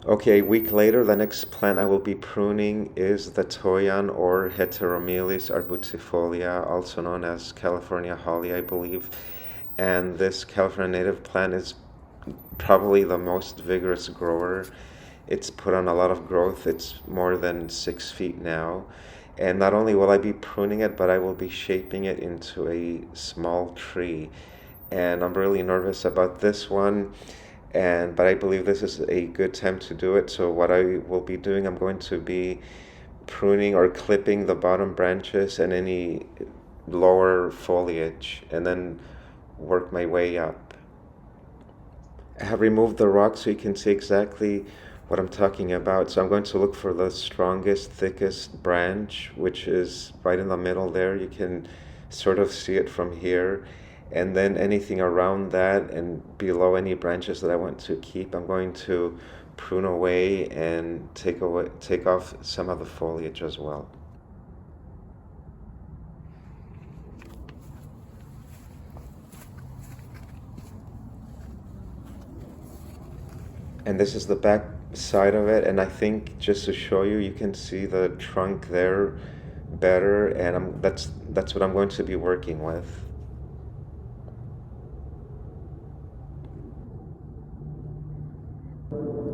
Okay, a week later, the next plant I will be pruning is the Toyon or Heteromeles arbutifolia, also known as California holly, I believe. And this California native plant is probably the most vigorous grower. It's put on a lot of growth. It's more than 6 feet now. And not only will I be pruning it, but I will be shaping it into a small tree. And I'm really nervous about this one. But I believe this is a good time to do it. So what I will be doing, I'm going to be pruning or clipping the bottom branches and any lower foliage, and then work my way up. I have removed the rock so you can see exactly what I'm talking about. So I'm going to look for the strongest, thickest branch, which is right in the middle there. You can sort of see it from here. And then anything around that and below any branches that I want to keep, I'm going to prune away and take off some of the foliage as well. And this is the back side of it, and I think just to show you, you can see the trunk there better, and that's what I'm going to be working with.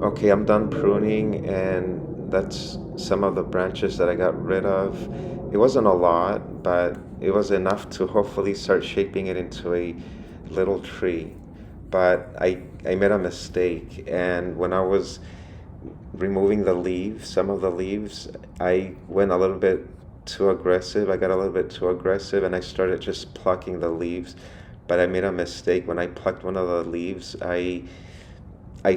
Okay, I'm done pruning, and that's some of the branches that I got rid of. It wasn't a lot, but it was enough to hopefully start shaping it into a little tree. But I made a mistake, and when I was removing the leaves, some of the leaves, I went a little bit too aggressive. I got a little bit too aggressive, and I started just plucking the leaves. But I made a mistake. When I plucked one of the leaves, I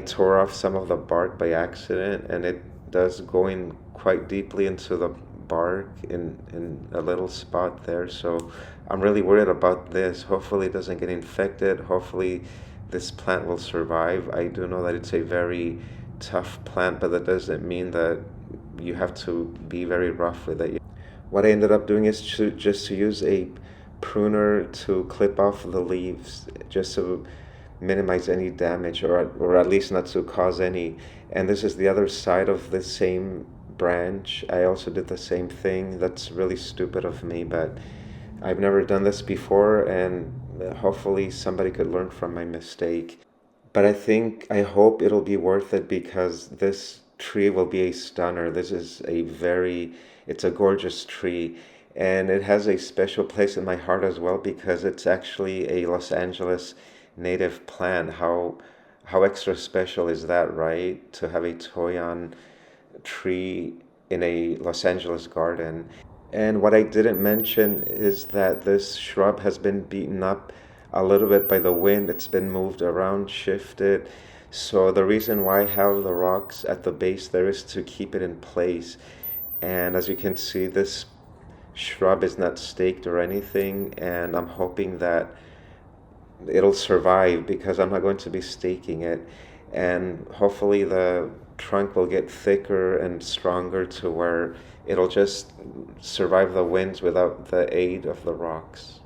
tore off some of the bark by accident, and it does go in quite deeply into the bark in a little spot there. So I'm really worried about this. Hopefully it doesn't get infected. Hopefully this plant will survive. I do know that it's a very tough plant, but that doesn't mean that you have to be very rough with it. What I ended up doing is just to use a pruner to clip off the leaves, just to minimize any damage, or at least not to cause any. And this is the other side of the same branch. I also did the same thing. That's really stupid of me, but I've never done this before, and hopefully somebody could learn from my mistake. But I hope it'll be worth it, because this tree will be a stunner. It's a gorgeous tree. And it has a special place in my heart as well, because it's actually a Los Angeles native plant. How extra special is that, right? To have a Toyon tree in a Los Angeles garden. And what I didn't mention is that this shrub has been beaten up a little bit by the wind. It's been moved around, shifted. So the reason why I have the rocks at the base there is to keep it in place. And as you can see, this shrub is not staked or anything, and I'm hoping that it'll survive because I'm not going to be staking it. And hopefully the trunk will get thicker and stronger to where it'll just survive the winds without the aid of the rocks.